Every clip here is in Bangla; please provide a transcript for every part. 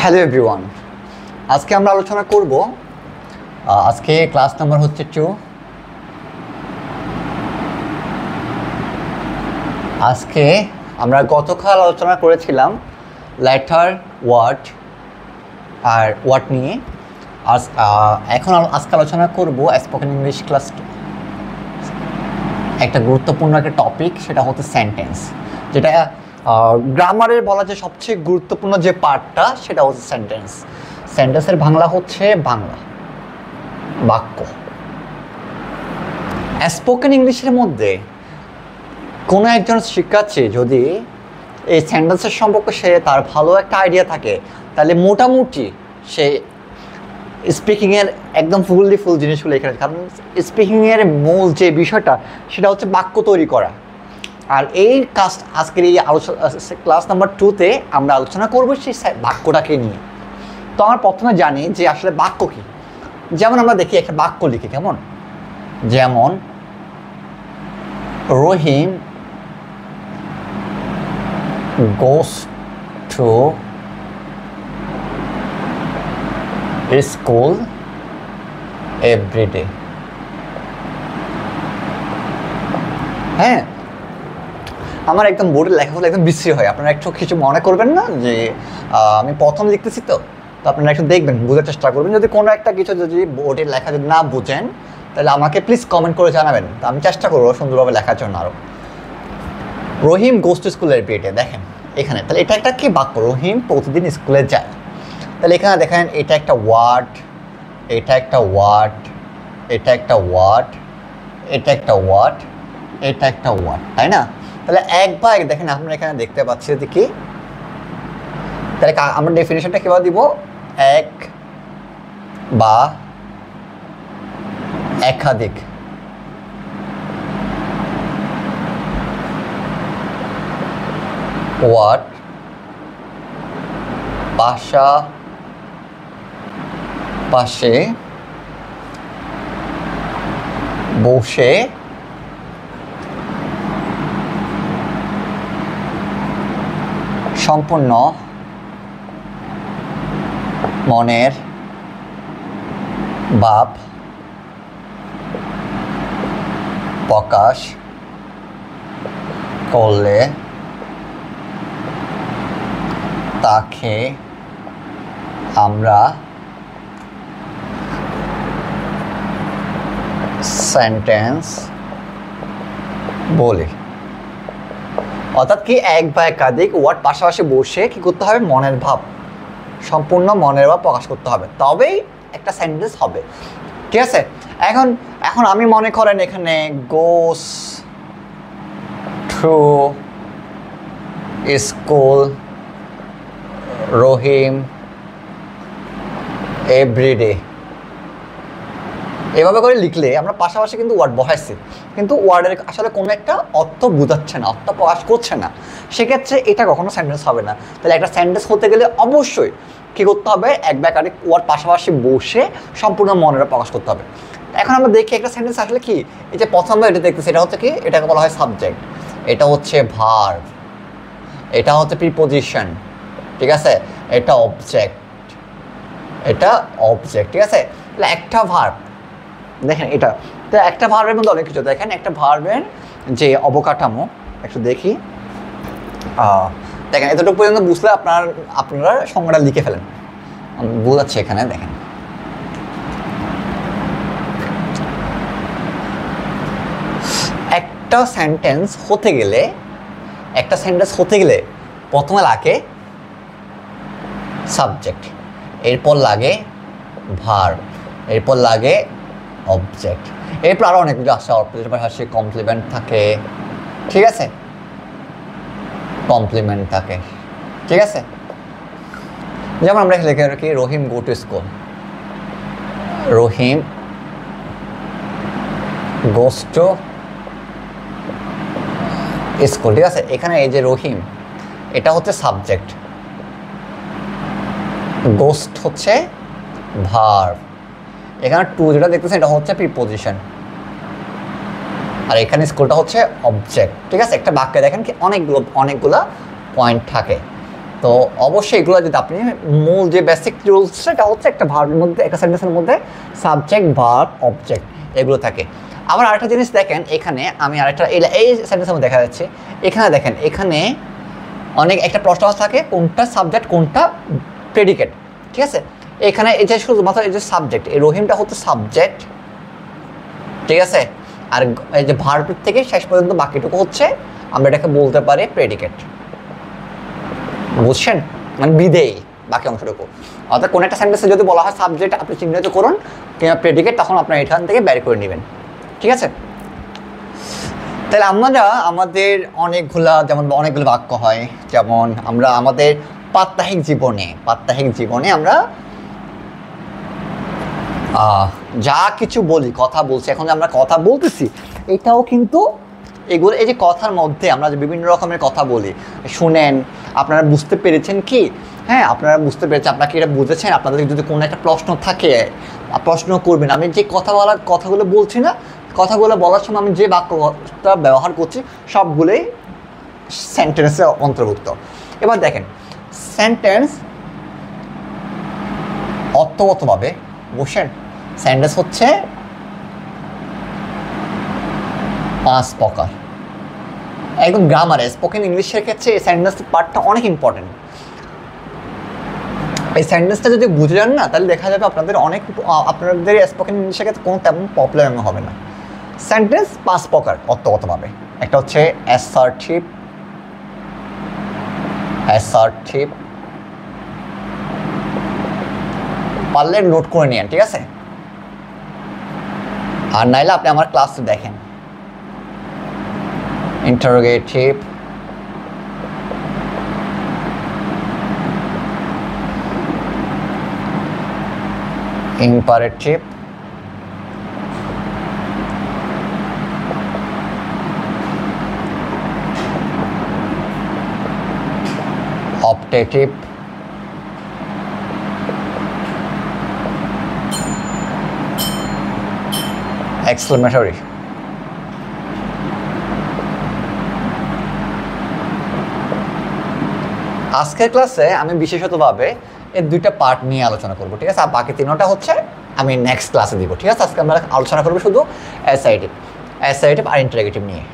হ্যালো এভরিওয়ান, আজকে আমরা আলোচনা করব। আজকে ক্লাস নাম্বার হচ্ছে 2। আজকে আমরা গতকাল আলোচনা করেছিলাম লেটার ওয়ার্ড আর ওয়ার্ড নিয়ে। এখন আজকে আলোচনা করব স্পোকেন ইংলিশ ক্লাস একটা গুরুত্বপূর্ণ একটা টপিক, সেটা হচ্ছে সেন্টেন্স। যেটা গ্রামারের বলা যে সবচেয়ে গুরুত্বপূর্ণ যে পার্টটা, সেটা হচ্ছে সেন্টেন্স। সেন্টেন্সের বাংলা হচ্ছে বাংলা বাক্য। স্পোকেন ইংলিশের মধ্যে কোনো একজন শিক্ষার্থী যদি এই সেন্টেন্সের সম্পর্কে তার ভালো একটা আইডিয়া থাকে, তাহলে মোটামুটি সে স্পিকিংয়ের একদম ফুল জিনিসগুলো এখানে। কারণ স্পিকিংয়ের মূল যে বিষয়টা, সেটা হচ্ছে বাক্য তৈরি করা। আর এই আজকের এই ক্লাস নাম্বার 2-তে আমরা আলোচনা করবো সেই বাক্যটাকে নিয়ে। তো আমরা প্রথমে জানি যে আসলে বাক্য কী। যেমন আমরা দেখি একটা বাক্য লিখি কেমন, যেমন রহিম goes to school every day। হ্যাঁ, আমার একদম বোর্ডে লেখাগুলো একদম বিশ্রী হয়। আপনারা একটু কিছু মনে করবেন না যে আমি প্রথম লিখতেছি, তো আপনারা একটু দেখবেন, বোঝার চেষ্টা করবেন। যদি কোনো একটা কিছু যদি বোর্ডের লেখা যদি না বুঝেন, তাহলে আমাকে প্লিজ কমেন্ট করে জানাবেন, তো আমি চেষ্টা করবো সুন্দরভাবে লেখার জন্য আরও। Rahim goes to school every day, দেখেন এখানে, তাহলে এটা একটা কি বাক্য? রহিম প্রতিদিন স্কুলে যায়। তাহলে এখানে দেখেন এটা একটা ওয়ার্ড, এটা একটা ওয়ার্ড, এটা একটা ওয়ার্ড, এটা একটা ওয়ার্ড, এটা একটা ওয়ার্ড, তাই না? তাহলে এক বা এক দেখেন আপনারা এখানে দেখতে পাচ্ছি যে কি, তাহলে আমরা ডেফিনেশনটা কীভাবে দিব? এক বা একাধিক ওয়ার্ড পাশে বসে সম্পূর্ণ মনের ভাব প্রকাশ করলে তাকে আমরা সেন্টেন্স বলি। অর্থাৎ কি, এক বা একাধিক ওয়ার্ড পাশাপাশি বসে কি করতে হবে? মনের ভাব, সম্পূর্ণ মনের ভাব প্রকাশ করতে হবে, তবেই একটা সেন্টেন্স হবে। ঠিক আছে? এখন আমি মনে করেন এখানে goes to school Rahim everyday, এভাবে করে লিখলে আমরা পাশাপাশি কিন্তু ওয়ার্ড বসাইছি, কিন্তু ওয়ার্ডের আসলে কোনো একটা অর্থ বোঝাচ্ছে না, অর্থ প্রকাশ করছে না। সেক্ষেত্রে এটা কখনো সেন্টেন্স হবে না। তাহলে একটা সেন্টেন্স হতে গেলে অবশ্যই কী করতে হবে? এক বা একাধিক ওয়ার্ড পাশাপাশি বসে সম্পূর্ণ মনের প্রকাশ করতে হবে। এখন আমরা দেখি একটা সেন্টেন্স আসলে কি। এই যে প্রথমবার এটা দেখতেছি, এটা হচ্ছে কি? এটাকে বলা হয় সাবজেক্ট, এটা হচ্ছে ভার্ব, এটা হচ্ছে প্রিপোজিশন, ঠিক আছে? এটা অবজেক্ট, এটা অবজেক্ট, ঠিক আছে? তাহলে একটা ভার্ব, দেখেন এটা তো একটা ভার্বের মধ্যে অনেক কিছু। দেখেন একটা ভার্বের যে অবকাঠামো একটু দেখি। দেখেন এতটুকু পর্যন্ত বুঝলে আপনারা সংজ্ঞাটা লিখে ফেলেন, আমি বোঝাচ্ছি এখানে। দেখেন একটা সেন্টেন্স হতে গেলে প্রথমে লাগে সাবজেক্ট, এরপর লাগে ভার্ব, এরপর লাগে অবজেক্ট, এরপর আরও অনেক কিছু আসে। পাশাপাশি কমপ্লিমেন্ট থাকে, ঠিক আছে? কমপ্লিমেন্ট থাকে, ঠিক আছে? যেমন আমরা লিখে রাখি Rahim go to school, Rahim goes to school, ঠিক আছে? এখানে এই যে রহিম, এটা হচ্ছে সাবজেক্ট, গোস্ট হচ্ছে ভার্ব, এখানে টু যেটা দেখতেছেন এটা হচ্ছে প্রিপোজিশন, আর এখানে স্কুলটা হচ্ছে অবজেক্ট, ঠিক আছে? একটা বাক্যে দেখেন কি অনেকগুলো পয়েন্ট থাকে। তো অবশ্যই এগুলো যদি আপনি মূল যে বেসিক রুলস সেটা হচ্ছে একটা ভার্বের মধ্যে, একটা সেন্টেন্সের মধ্যে সাবজেক্ট, ভার্ব, অবজেক্ট এগুলো থাকে। আবার আরেকটা জিনিস দেখেন, এখানে আমি আরেকটা এই সেন্টেন্সের মধ্যে দেখা যাচ্ছে, এখানে দেখেন এখানে অনেক একটা প্রশ্ন থাকে কোনটা সাবজেক্ট কোনটা প্রেডিকেট, ঠিক আছে। এখানে এই যে শুধুমাত্র এই যে সাবজেক্ট, এই রহিমটা হচ্ছে সাবজেক্ট, ঠিক আছে। আর এই যে ভার্ব থেকে শেষ পর্যন্ত বাকিটুকু হচ্ছে আমরা এটাকে বলতে পারি প্রেডিকেট, বুঝছেন, মানে বিধেয় বাকি অংশটুকু। অর্থাৎ কোনো একটা সেন্টেন্সে যদি বলা হয় সাবজেক্ট আপনি চিহ্নিত করুন কিংবা প্রেডিকেট, তখন আপনার এখান থেকে বের করে নেবেন, ঠিক আছে। তাহলে আমরা আমাদের অনেকগুলো বাক্য হয়, যেমন আমরা আমাদের প্রাত্যহিক জীবনে আমরা যা কিছু বলি, কথা বলছি, এখন আমরা কথা বলতেছি, এটাও কিন্তু এগুলো এই যে কথার মধ্যে আমরা যে বিভিন্ন রকমের কথা বলি, শুনেন, আপনারা বুঝতে পেরেছেন কি? হ্যাঁ, আপনারা বুঝতে পেরেছেন, আপনাকে এটা বুঝেছেন। আপনাদের যদি কোনো একটা প্রশ্ন থাকে প্রশ্ন করবেন। আমি যে কথাগুলো বলছি না, কথাগুলো বলার সময় আমি যে বাক্যটা ব্যবহার করছি সবগুলোই সেন্টেন্সে অন্তর্ভুক্ত। এবার দেখেন সেন্টেন্স অর্থগতভাবে বুঝছেন, সেন্টেন্স হচ্ছে 5 প্রকার। একদম গ্রামারে স্পোকেন ইংলিশের ক্ষেত্রে এই সেন্টেন্স পার্টটা অনেক ইম্পর্টেন্ট। এই সেন্টেন্সটা যদি বুঝে যান না, তাহলে দেখা যাবে আপনাদের স্পোকেন ইংলিশের ক্ষেত্রে কোনো তেমন প্রবলেম হবে না। সেন্টেন্স 5 প্রকার অর্থগতভাবে। একটা হচ্ছে অ্যাসার্টিভ, পারলে নোট করে নিন, ঠিক আছে। আর নাইলে আপনি আমার ক্লাসে দেখেন। Interrogative, imperative, optative, exclamatory. আজকের ক্লাসে আমি বিশেষতভাবে এর 2টা পার্ট নিয়ে আলোচনা করব, ঠিক আছে। আর বাকি 3টা হচ্ছে আমি নেক্সট ক্লাসে দিব, ঠিক আছে। আজকে আমরা আলোচনা করবো শুধু অ্যাসার্টিভ আর ইন্টারোগেটিভ নিয়ে।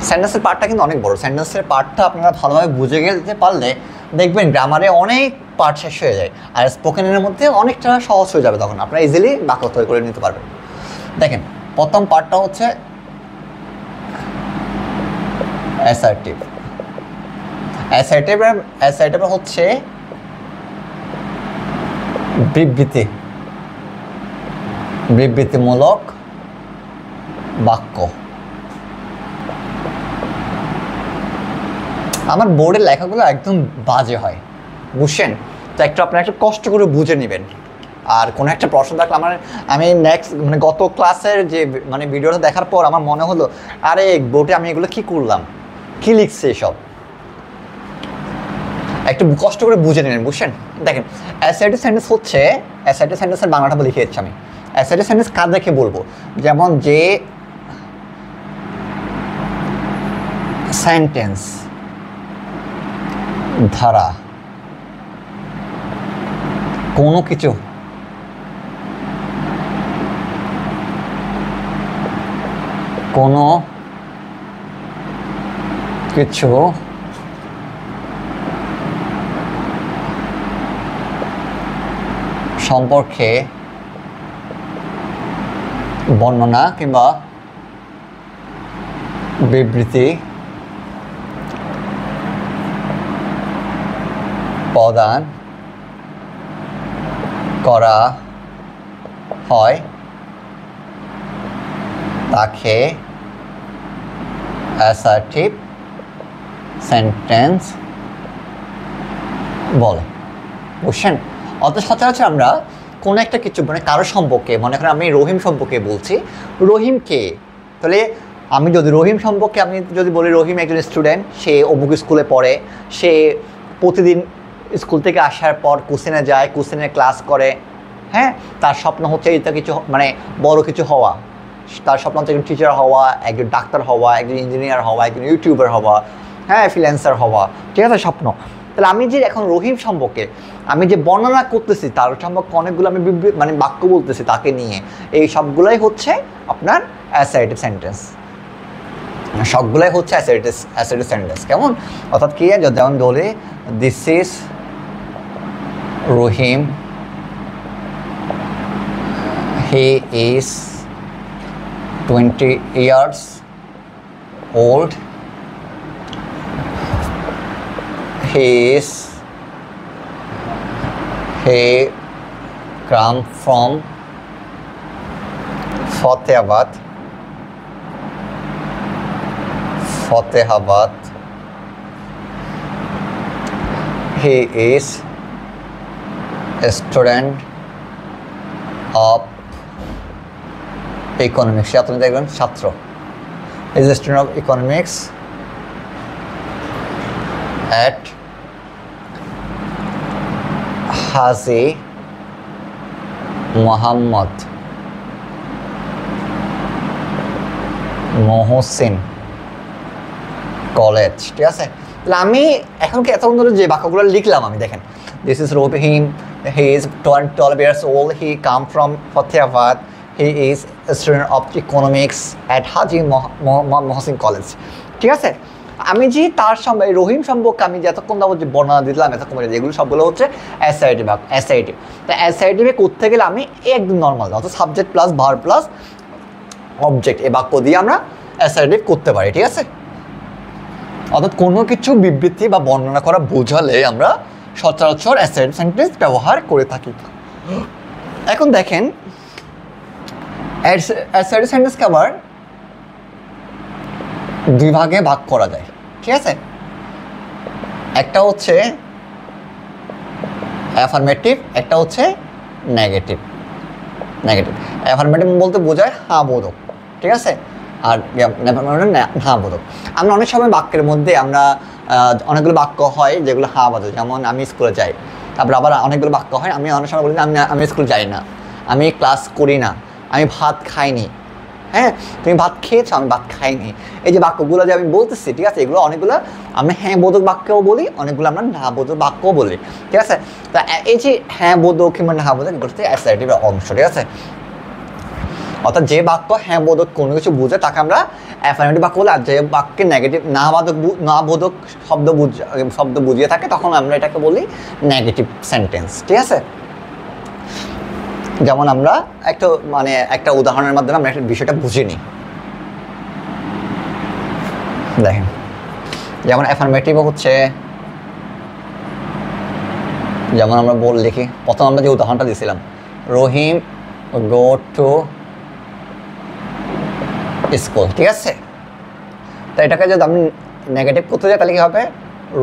সেন্টেন্সের পার্টটা কিন্তু অনেক বড়। সেন্টেন্সের পার্টটা আপনারা ভালোভাবে বুঝে যেতে পারলে দেখবেন গ্রামারে অনেক পার্ট শেষ হয়ে যায়, আর স্পোকেনের মধ্যে অনেকটা সহজ হয়ে যাবে। তখন আপনারা ইজিলি বাক্য তৈরি করে নিতে পারবেন। দেখেন প্রথম পার্টটা হচ্ছে অ্যাসার্টিভ হচ্ছে বিবৃতিমূলক বাক্য। আমার বোর্ডের লেখাগুলো একদম বাজে হয়, বুঝছেন। তো আপনারা একটু কষ্ট করে বুঝে নেবেন। আর কোনো একটা প্রশ্ন থাকলে আমি নেক্সট গত ক্লাসের যে ভিডিওটা দেখার পর আমার মনে হলো, আরে বোর্ডে আমি এগুলো কি করলাম, কি লিখছে এসব, একটু কষ্ট করে বুঝে নেবেন, বুঝছেন। দেখেন অ্যাসার্টিভ সেন্টেন্সের বাংলাটা লিখে দিচ্ছি আমি। অ্যাসার্টিভ সেন্টেন্স কাজ দেখে বলবো, যেমন যে সেন্টেন্স ধারা কোনো কিছু সম্পর্কে বর্ণনা কিংবা বিবৃতি প্রদান করা হয় তাকে অ্যাসার্টিভ সেন্টেন্স বলে, বুঝছেন। অত সচরাচর আমরা কোনো একটা কিছু কারো সম্পর্কে, মনে করেন আমি রহিম সম্পর্কে বলছি, রহিম কে, তাহলে আমি যদি বলি রহিম একজন স্টুডেন্ট, সে অমুক স্কুলে পড়ে, সে প্রতিদিন স্কুল থেকে আসার পর কোচিনে যায়, কোচিনে ক্লাস করে, হ্যাঁ, তার স্বপ্ন হচ্ছে এটা কিছু বড় কিছু হওয়া, তার স্বপ্ন হচ্ছে একজন টিচার হওয়া, একজন ডাক্তার হওয়া, একজন ইঞ্জিনিয়ার হওয়া, একজন ইউটিউবার হওয়া, হ্যাঁ ফ্রিল্যান্সার হওয়া, ঠিক আছে, স্বপ্ন। তাহলে আমি যে এখন রহিম সম্পর্কে আমি যে বর্ণনা করতেছি তার সম্পর্কে অনেকগুলো আমি মানে বাক্য বলতেছি তাকে নিয়ে, এই সবগুলোই হচ্ছে আপনার অ্যাসার্টিভ সেন্টেন্স, সবগুলাই হচ্ছে অ্যাসার্টিভ সেন্টেন্স। কেমন? অর্থাৎ কি, যেমন বলি this is Rahim, he is 20 years old, he come from Fatehhabad, he is a student of economics, আপনি দেখবেন ছাত্র, is a student of economics at Haji Muhammad Mohsin college. ঠিক আছে, তাহলে আমি এখন কি এতক্ষণ ধরে যে বাক্যগুলো লিখলাম আমি, দেখেন this is Rahim, he is 12 years old, he come from Fatehhabad, he is a student of economics at Haji Mohsin college. ঠিক আছে, আমি যে তার সঙ্গে রহিম সম্পর্কে আমি যে এতক্ষণ যে বর্ণনা দিলাম এতক্ষণ, যেগুলো সবগুলো হচ্ছে অ্যাসার্টিভ বাক্য, অ্যাসার্টিভ। তা অ্যাসার্টিভে করতে গেলে আমি একদম নর্মাল অর্থাৎ subject plus verb plus object এই বাক্য দিয়ে আমরা অ্যাসার্টিভ করতে পারি। ঠিক আছে, অর্থাৎ কোনো কিছু বিবৃতি বা বর্ণনা করা বোঝালে আমরা সচরাচর অ্যাসার্টিভ সেন্টেন্স ব্যবহার করে থাকি। এখন দেখেন অ্যাসার্টিভ সেন্টেন্সকে আবার দুই ভাগে ভাগ করা যায়। ঠিক আছে, একটা হচ্ছে অ্যাফার্মেটিভ, একটা হচ্ছে নেগেটিভ। অ্যাফার্মেটিভ বলতে বোঝায় হ্যাঁ বোধক, ঠিক আছে, আর হ্যাঁ বোধক। আমরা অনেক সময় বাক্যের মধ্যে আমরা অনেকগুলো বাক্য হয় যেগুলো হ্যাঁ বোধক, যেমন আমি স্কুলে যাই। তারপর আবার অনেকগুলো বাক্য হয় আমি অনেক সময় বলি আমি স্কুলে যাই না, আমি ক্লাস করি না, আমি ভাত খাইনি। হ্যাঁ, তুমি ভাত খেয়েছো, আমি ভাত খাইনি। এই যে বাক্যগুলো যে আমি বলতেছি, ঠিক আছে, এগুলো অনেকগুলো আমরা হ্যাঁ বোধক বাক্যও বলি, অনেকগুলো আমরা না বোধক বাক্যও বলি। ঠিক আছে, তা এই যে হ্যাঁ বোধক কিংবা না বোধক এগুলো হচ্ছে অ্যাসার্টিভের অংশ। ঠিক আছে, অর্থাৎ যে বাক্য হ্যাঁ বোধক কোনো কিছু বুঝে তাকে আমরা অ্যাফার্মেটিভ বাক্য বলি, আর যে বাক্যে নেগেটিভ না বোধক শব্দ বুঝিয়ে থাকে তখন আমরা এটাকে বলি নেগেটিভ সেন্টেন্স। ঠিক আছে, যেমন আমরা একটা উদাহরণের মাধ্যমে আমরা একটা বিষয়টা বুঝে নিই। দেখেন, যেমন অ্যাফার্মেটিভ হচ্ছে, যেমন আমরা লিখি প্রথম আমরা যে উদাহরণটা দিয়েছিলাম, রহিম গো টু স্কুল। ঠিক আছে, তো এটাকে যদি আমি নেগেটিভ করতে যাই তাহলে কি হবে,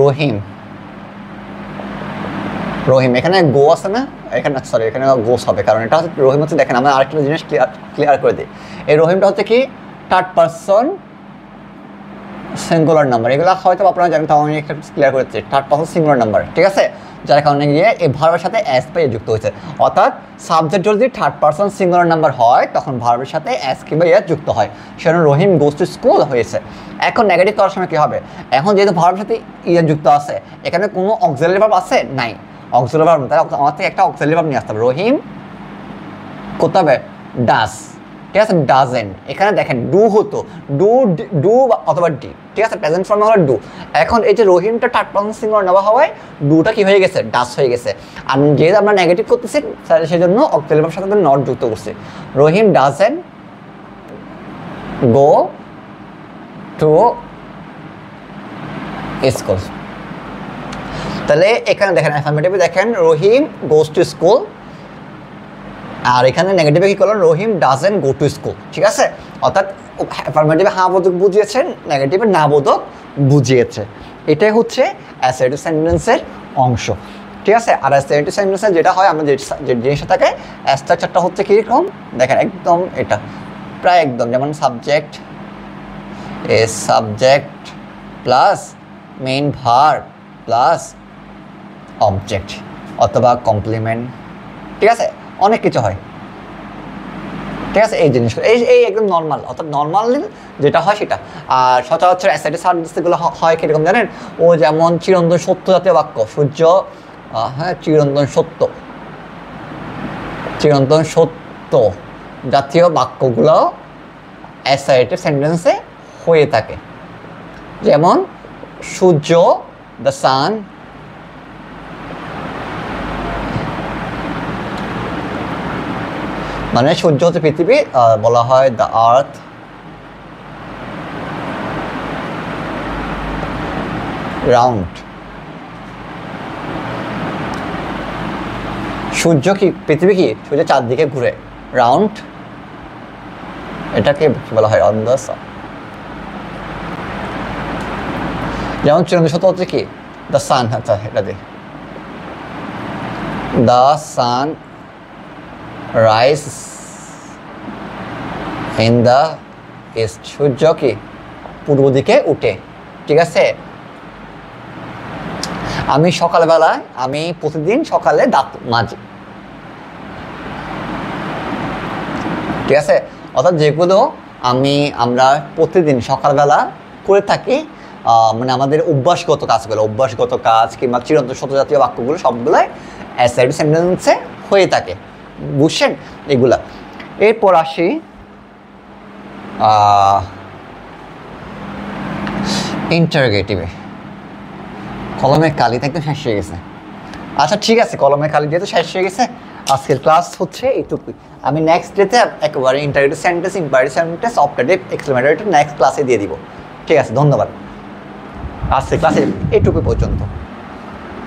রহিম এখানে গো আছে না, এখানে গোস হবে, কারণ এটা হচ্ছে রহিম হচ্ছে, দেখেন আমরা আরেকটা জিনিস ক্লিয়ার করে দিই। এই রহিমটা হচ্ছে কি থার্ড পারসন সিঙ্গুলার নাম্বার, এগুলো হয়তো আপনারা জানেন, তাও আমি ক্লিয়ার করেছি, থার্ড পারসন সিঙ্গুলার নাম্বার। ঠিক আছে, যার কারণে গিয়ে এই ভার্বের সাথে এস পেয়ে যুক্ত হয়েছে, অর্থাৎ সাবজেক্ট যদি থার্ড পারসন সিঙ্গুলার নাম্বার হয় তখন ভার্বের সাথে এস কিংবা এস যুক্ত হয়, সেজন্য রহিম গোস টু স্কুল হয়েছে। এখন নেগেটিভ করার সময় কী হবে, এখন যেহেতু ভার্বের সাথে ইয়ে যুক্ত আছে, এখানে কোনো অক্সিলারি ভার্ব আছে নাই, অক্সিলারি ভার্ব তাই আমার থেকে একটা অক্সিলারি ভার্ব নিয়ে আসতে হবে। রহিম করতে হবে ডাস, ঠিক আছে, ডাজেন্ট। এখানে দেখেন ডু হতো, ডু অথবা ডি, ঠিক আছে, প্রেজেন্ট ফর্মে হলো ডু। এখন এই যে রহিমটা থার্ড পারসন সিঙ্গুলার নেওয়া হওয়ায় ডুটা কি হয়ে গেছে, ডাস হয়ে গেছে। আর যেহেতু আমরা নেগেটিভ করতেছি সেই জন্য অক্সিলারি ভার্বের সাথে নট যুক্ত করছি। রহিম ডাজেন্ট গো টু স্কুল। তাহলে এখানে দেখেন অ্যাফার্মেটিভে দেখেন রহিম গোস টু স্কুল, আর এখানে নেগেটিভে কী করলেন, রহিম ডাজেন্ট গো টু স্কুল। ঠিক আছে, অর্থাৎ অ্যাফার্মেটিভে হ্যাঁ বোধক বুঝিয়েছেন, নেগেটিভে না বোধক বুঝিয়েছে। এটাই হচ্ছে অ্যাসার্টিভ সেন্টেন্সের অংশ। ঠিক আছে, আর অ্যাসার্টিভ সেন্টেন্সের যেটা হয়, আমরা যে জিনিসটা থাকে স্ট্রাকচারটা হচ্ছে কীরকম দেখেন, একদম এটা প্রায় একদম যেমন subject plus main verb plus object অথবা কমপ্লিমেন্ট। ঠিক আছে, অনেক কিছু হয়। ঠিক আছে, এই জিনিসগুলো এই এই একদম নর্মাল, অর্থাৎ নর্মাল যেটা হয় সেটা। আর সচরাচর অ্যাসাইটিভ সার্ভিসগুলো হয় কীরকম জানেন? ও যেমন চিরন্তন সত্য জাতীয় বাক্য, সূর্য, হ্যাঁ চিরন্তন সত্য, চিরন্তন সত্য জাতীয় বাক্যগুলো অ্যাসাইটিভ সেন্টেন্সে হয়ে থাকে। যেমন সূর্য, দ্য সান, মানে সূর্য হচ্ছে পৃথিবী, বলা হয় দ্য আর্থ, রাউন্ড। সূর্য কি, পৃথিবী কি, সূর্য চারদিকে ঘুরে, রাউন্ড, এটাকে বলা হয় অন দ্য সান। যেমন চিরন্তন সত্য হচ্ছে কি, দ্য সান, আচ্ছা এটা দিয়ে the sun rise in the east, সূর্য কি পূর্ব দিকে উঠে। ঠিক আছে, আমি সকালবেলায়, আমি প্রতিদিন সকালে দাঁত মাজি। ঠিক আছে, অর্থাৎ যেগুলো আমরা প্রতিদিন সকালবেলা করে থাকি, মানে আমাদের অভ্যাসগত কাজগুলো, অভ্যাসগত কাজ কিংবা চিরন্তন সত্য জাতীয় বাক্যগুলো সবগুলাই অ্যাসাইটিভ সেন্টেন্সে হয়ে থাকে। বুঝছেন এগুলা? এরপর আসি ইন্টারোগেটিভে। কলমের কালি একদম শেষ হয়ে গেছে। আচ্ছা ঠিক আছে, কলমের কালি যেহেতু শেষ হয়ে গেছে, আজকের ক্লাস হচ্ছে এইটুকুই। আমি নেক্সট ডেতে একেবারে interrogative sentence, imperative sentence, optative, exclamatory next ক্লাসে দিয়ে দিব। ঠিক আছে, ধন্যবাদ। আজকের ক্লাসে এইটুকু পর্যন্ত।